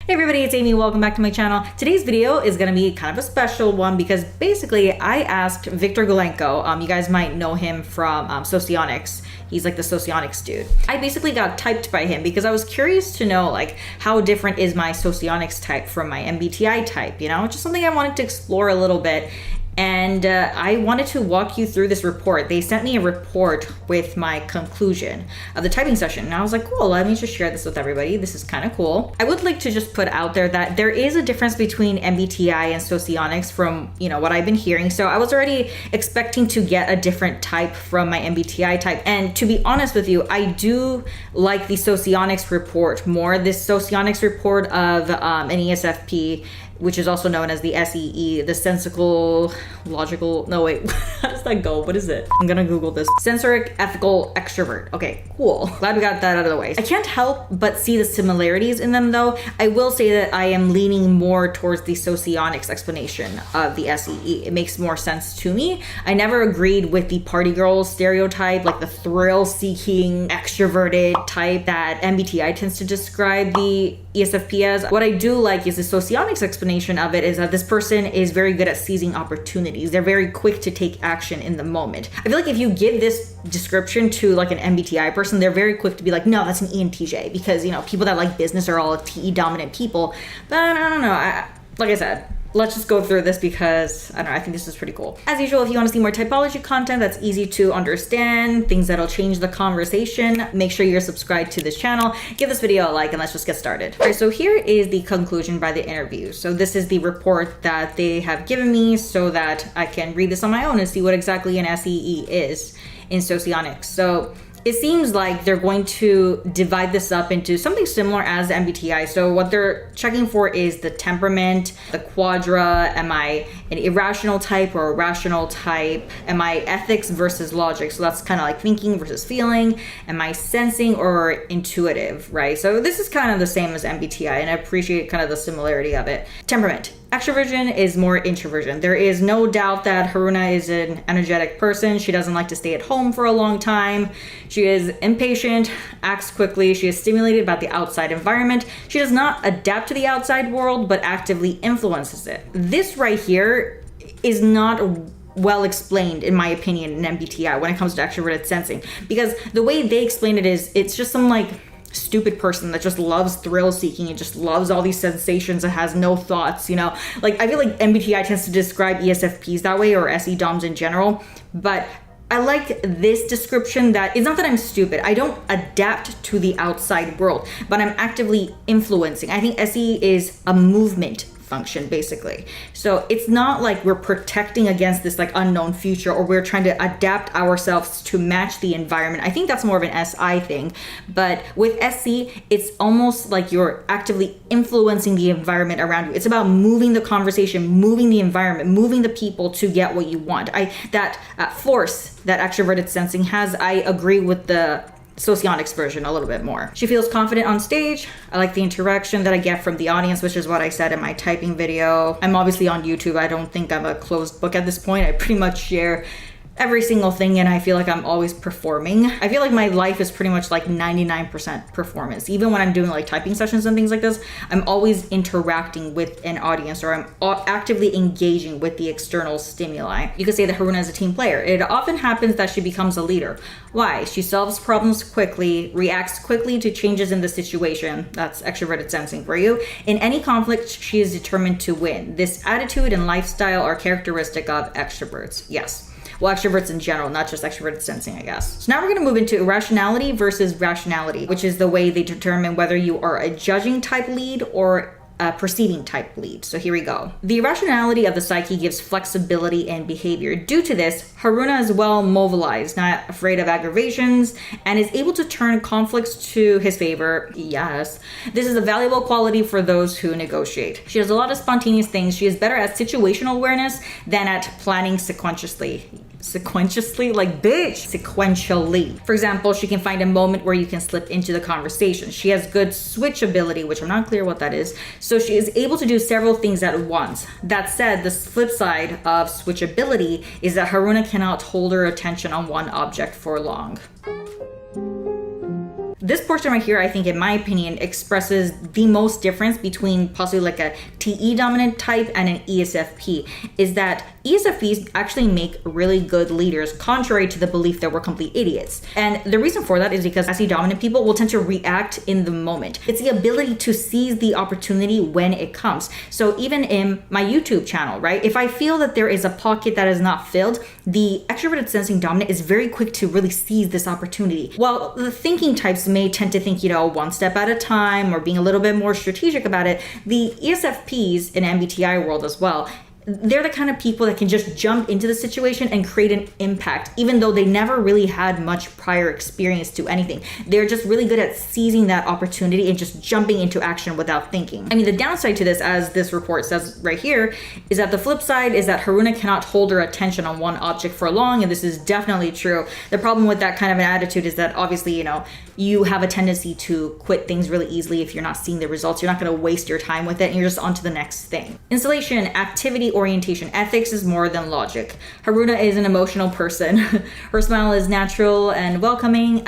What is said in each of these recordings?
Hey everybody, it's Amy. Welcome back to my channel. Today's video is going to be kind of a special one because basically I asked Viktor Gulenko, you guys might know him from Socionics. He's like the Socionics dude. I basically got typed by him because I was curious to know like how different is my Socionics type from my MBTI type, you know, just something I wanted to explore a little bit. And I wanted to walk you through this report. They sent me a report with my conclusion of the typing session. And I was like, cool, let me just share this with everybody. This is kind of cool. I would like to just put out there that there is a difference between MBTI and Socionics from, you know, what I've been hearing. So I was already expecting to get a different type from my MBTI type. And to be honest with you, I do like the Socionics report more. This Socionics report of an ESFP, which is also known as the SEE, the sensical, logical, no wait, how does that go? What is it? I'm gonna Google this. Sensoric, ethical, extrovert. Okay, cool. Glad we got that out of the way. I can't help but see the similarities in them though. I will say that I am leaning more towards the Socionics explanation of the SEE. It makes more sense to me. I never agreed with the party girl stereotype, like the thrill-seeking, extroverted type that MBTI tends to describe the ESFP as. What I do like is the Socionics explanation of it is that this person is very good at seizing opportunities. They're very quick to take action in the moment. I feel like if you give this description to like an MBTI person, they're very quick to be like, no, that's an ENTJ, because you know people that like business are all TE dominant people. But I don't know. Like I said, let's just go through this because, I don't know, I think this is pretty cool. As usual, if you want to see more typology content that's easy to understand, things that'll change the conversation, make sure you're subscribed to this channel. Give this video a like and let's just get started. All right, so here is the conclusion by the interview. So this is the report that they have given me so that I can read this on my own and see what exactly an SEE is in Socionics. So it seems like they're going to divide this up into something similar as the MBTI. So what they're checking for is the temperament, the quadra, am I an irrational type or a rational type? Am I ethics versus logic? So that's kind of like thinking versus feeling. Am I sensing or intuitive, right? So this is kind of the same as MBTI and I appreciate kind of the similarity of it. Temperament. Extroversion is more introversion. There is no doubt that Haruna is an energetic person. She doesn't like to stay at home for a long time. She is impatient, acts quickly. She is stimulated by the outside environment. She does not adapt to the outside world, but actively influences it. This right here is not well explained, in my opinion, in MBTI when it comes to extroverted sensing, because the way they explain it is it's just some like stupid person that just loves thrill seeking and just loves all these sensations and has no thoughts, you know. Like I feel like MBTI tends to describe ESFPs that way, or SE DOMs in general, but I like this description that it's not that I'm stupid. I don't adapt to the outside world, but I'm actively influencing. I think SE is a movement function basically. So it's not like we're protecting against this like unknown future or we're trying to adapt ourselves to match the environment. I think that's more of an SI thing, but with SC it's almost like you're actively influencing the environment around you. It's about moving the conversation, moving the environment, moving the people to get what you want. That force that extroverted sensing has, I agree with the Socionics version a little bit more. She feels confident on stage. I like the interaction that I get from the audience, which is what I said in my typing video. I'm obviously on YouTube. I don't think I'm a closed book at this point. I pretty much share every single thing and I feel like I'm always performing. I feel like my life is pretty much like 99% performance. Even when I'm doing like typing sessions and things like this, I'm always interacting with an audience or I'm actively engaging with the external stimuli. You could say that Haruna is a team player. It often happens that she becomes a leader. Why? She solves problems quickly, reacts quickly to changes in the situation. That's extroverted sensing for you. In any conflict, she is determined to win. This attitude and lifestyle are characteristic of extroverts. Yes. Well, extroverts in general, not just extroverted sensing, I guess. So now we're gonna move into irrationality versus rationality, which is the way they determine whether you are a judging type lead or a perceiving type lead. So here we go. The irrationality of the psyche gives flexibility in behavior. Due to this, Haruna is well mobilized, not afraid of aggravations, and is able to turn conflicts to his favor. Yes. This is a valuable quality for those who negotiate. She does a lot of spontaneous things. She is better at situational awareness than at planning sequentially. Like bitch, sequentially. For example, she can find a moment where you can slip into the conversation. She has good switch ability, which I'm not clear what that is. So she is able to do several things at once. That said, the flip side of switchability is that Haruna cannot hold her attention on one object for long. This portion right here, I think, in my opinion, expresses the most difference between possibly like a TE dominant type and an ESFP, is that ESFPs actually make really good leaders, contrary to the belief that we're complete idiots. And the reason for that is because SE dominant people will tend to react in the moment. It's the ability to seize the opportunity when it comes. So even in my YouTube channel, right? If I feel that there is a pocket that is not filled, the extroverted sensing dominant is very quick to really seize this opportunity. While the thinking types may tend to think, one step at a time or being a little bit more strategic about it, the ESFPs in MBTI world as well, they're the kind of people that can just jump into the situation and create an impact, even though they never really had much prior experience to anything. They're just really good at seizing that opportunity and just jumping into action without thinking. I mean, the downside to this, as this report says right here, is that the flip side is that Haruna cannot hold her attention on one object for long, and this is definitely true. The problem with that kind of an attitude is that obviously, you have a tendency to quit things really easily if you're not seeing the results. You're not going to waste your time with it, and you're just on to the next thing. Installation, activity, orientation, ethics is more than logic. Haruna is an emotional person. Her smile is natural and welcoming.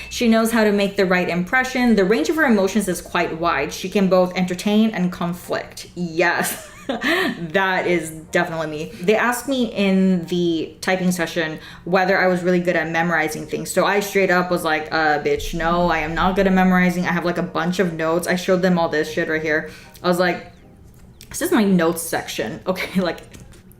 She knows how to make the right impression. The range of her emotions is quite wide. She can both entertain and conflict. Yes. That is definitely me. They asked me in the typing session whether I was really good at memorizing things. So I straight up was like, bitch, no, I am not good at memorizing. I have like a bunch of notes. I showed them all this shit right here. I was like, this is my notes section. Okay, like,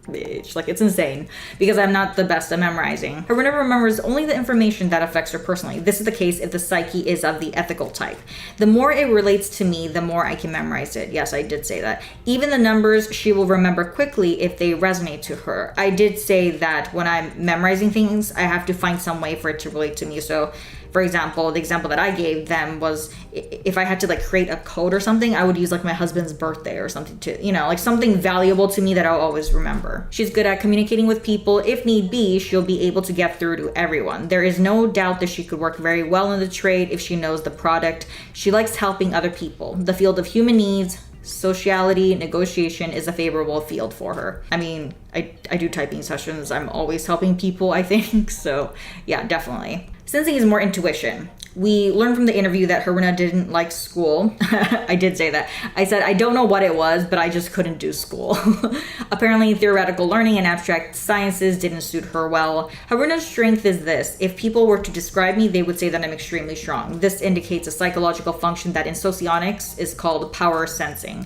bitch, like, it's insane because I'm not the best at memorizing. Haruna remembers only the information that affects her personally. This is the case if the psyche is of the ethical type. The more it relates to me, the more I can memorize it. Yes, I did say that. Even the numbers she will remember quickly if they resonate to her. I did say that when I'm memorizing things, I have to find some way for it to relate to me. So for example, the example that I gave them was if I had to like create a code or something, I would use like my husband's birthday or something to, like something valuable to me that I'll always remember. She's good at communicating with people. If need be, she'll be able to get through to everyone. There is no doubt that she could work very well in the trade if she knows the product. She likes helping other people. The field of human needs, sociality, negotiation is a favorable field for her. I mean, I do typing sessions. I'm always helping people, I think. So yeah, definitely. Sensing is more intuition. We learned from the interview that Haruna didn't like school. I did say that. I said, I don't know what it was, but I just couldn't do school. Apparently, theoretical learning and abstract sciences didn't suit her well. Haruna's strength is this. If people were to describe me, they would say that I'm extremely strong. This indicates a psychological function that in socionics is called power sensing.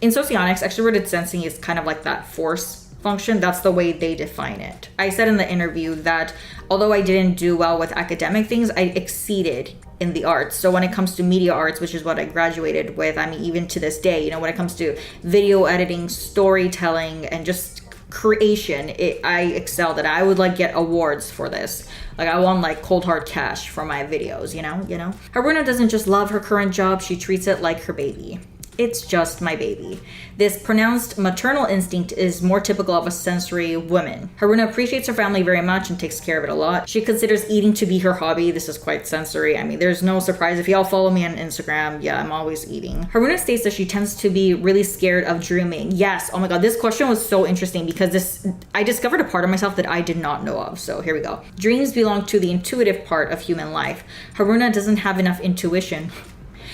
In socionics, extroverted sensing is kind of like that force function. That's the way they define it. I said in the interview that although I didn't do well with academic things, I exceeded in the arts. So when it comes to media arts, which is what I graduated with, I mean, even to this day, when it comes to video editing, storytelling, and just creation, I excelled at it. I would like get awards for this. Like I won like cold hard cash for my videos, you know? Haruna doesn't just love her current job, she treats it like her baby. It's just my baby. This pronounced maternal instinct is more typical of a sensory woman. Haruna appreciates her family very much and takes care of it a lot. She considers eating to be her hobby. This is quite sensory. I mean, there's no surprise. If y'all follow me on Instagram, yeah, I'm always eating. Haruna states that she tends to be really scared of dreaming. Yes, oh my God, this question was so interesting because I discovered a part of myself that I did not know of. So here we go. Dreams belong to the intuitive part of human life. Haruna doesn't have enough intuition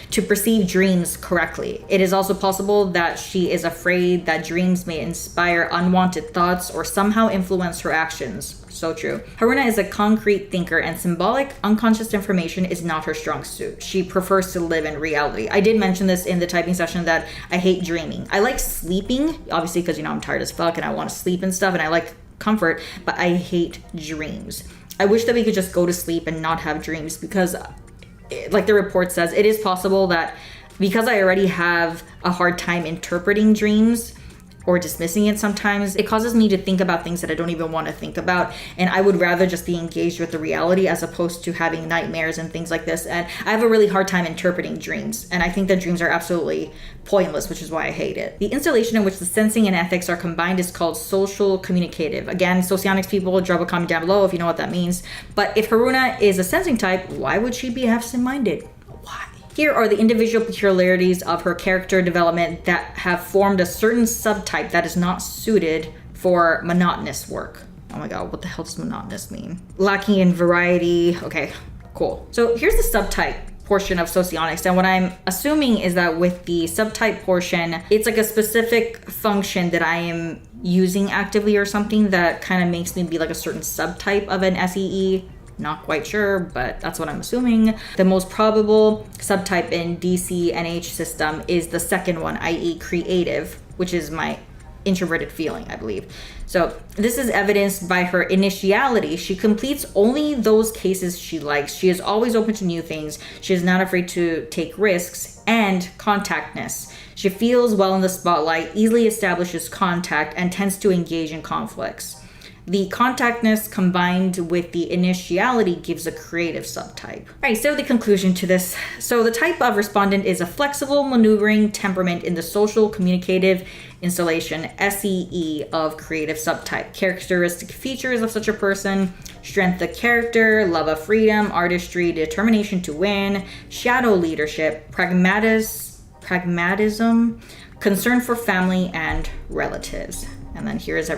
to perceive dreams correctly. It is also possible that she is afraid that dreams may inspire unwanted thoughts or somehow influence her actions. So true. Haruna is a concrete thinker and symbolic, unconscious information is not her strong suit. She prefers to live in reality. I did mention this in the typing session that I hate dreaming. I like sleeping, obviously because, I'm tired as fuck and I want to sleep and stuff and I like comfort, but I hate dreams. I wish that we could just go to sleep and not have dreams because like the report says, it is possible that because I already have a hard time interpreting dreams or dismissing it sometimes, it causes me to think about things that I don't even want to think about. And I would rather just be engaged with the reality as opposed to having nightmares and things like this. And I have a really hard time interpreting dreams. And I think that dreams are absolutely pointless, which is why I hate it. The installation in which the sensing and ethics are combined is called social communicative. Again, socionics people, drop a comment down below if you know what that means. But if Haruna is a sensing type, why would she be absent-minded? Why? Here are the individual peculiarities of her character development that have formed a certain subtype that is not suited for monotonous work. Oh my God, what the hell does monotonous mean? Lacking in variety. Okay, Cool. So here's the subtype portion of socionics, and what I'm assuming is that with the subtype portion, it's like a specific function that I am using actively or something that kind of makes me be like a certain subtype of an SEE. Not quite sure, but that's what I'm assuming. The most probable subtype in DCNH system is the second one, i.e. creative, which is my introverted feeling, I believe. So this is evidenced by her initiality. She completes only those cases she likes. She is always open to new things. She is not afraid to take risks, and contactness. She feels well in the spotlight, easily establishes contact, and tends to engage in conflicts. The contactness combined with the initiality gives a creative subtype. All right, so the conclusion to this. So the type of respondent is a flexible, maneuvering temperament in the social communicative installation, SEE, of creative subtype. Characteristic features of such a person: strength of character, love of freedom, artistry, determination to win, shadow leadership, pragmatism, concern for family and relatives. And then here's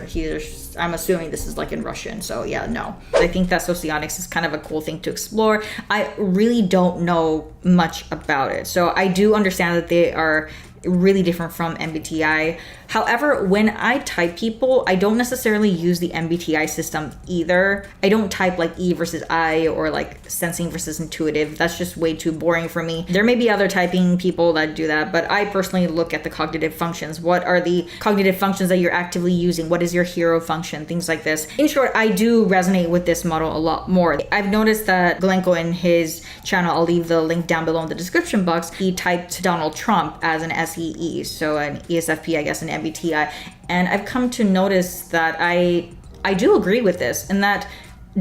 I'm assuming this is like in Russian. So yeah, no. I think that socionics is kind of a cool thing to explore. I really don't know much about it. So I do understand that they are really different from MBTI. However, when I type people, I don't necessarily use the MBTI system either. I don't type like E versus I or like sensing versus intuitive. That's just way too boring for me. There may be other typing people that do that, but I personally look at the cognitive functions. What are the cognitive functions that you're actively using? What is your hero function? Things like this. In short, I do resonate with this model a lot more. I've noticed that Gulenko in his channel, I'll leave the link down below in the description box, he typed Donald Trump as an SEE, so an ESFP, I guess, an MBTI. And I've come to notice that I do agree with this, and that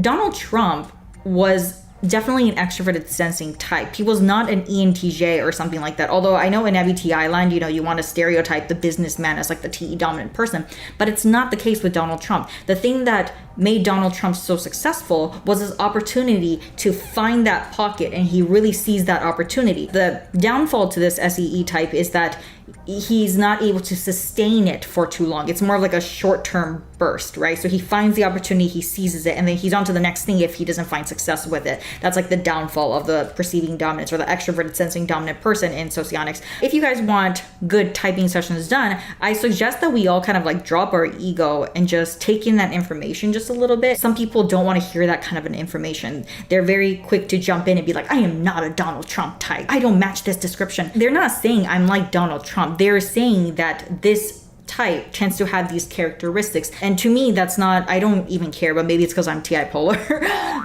Donald Trump was definitely an extroverted sensing type. He was not an ENTJ or something like that. Although I know in MBTI land, you want to stereotype the businessman as like the TE dominant person, but it's not the case with Donald Trump. The thing that made Donald Trump so successful was his opportunity to find that pocket, and he really seized that opportunity. The downfall to this SEE type is that he's not able to sustain it for too long. It's more of like a short-term burst, right? So he finds the opportunity, he seizes it, and then he's on to the next thing if he doesn't find success with it. That's like the downfall of the perceiving dominance or the extroverted sensing dominant person in socionics. If you guys want good typing sessions done, I suggest that we all kind of like drop our ego and just take in that information just a little bit. Some people don't want to hear that kind of an information. They're very quick to jump in and be like, I am not a Donald Trump type. I don't match this description. They're not saying I'm like Donald Trump. They're saying that this type tends to have these characteristics. And to me, that's not, I don't even care, but maybe it's because I'm TI polar.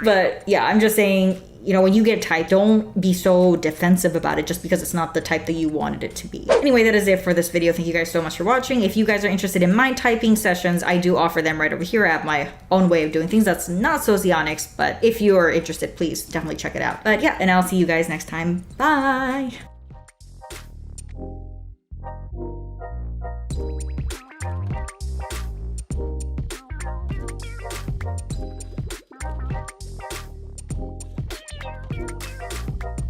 But yeah, I'm just saying, when you get typed, don't be so defensive about it just because it's not the type that you wanted it to be. Anyway, that is it for this video. Thank you guys so much for watching. If you guys are interested in my typing sessions, I do offer them right over here. I have my own way of doing things. That's not socionics, but if you are interested, please definitely check it out. But yeah, and I'll see you guys next time. Bye.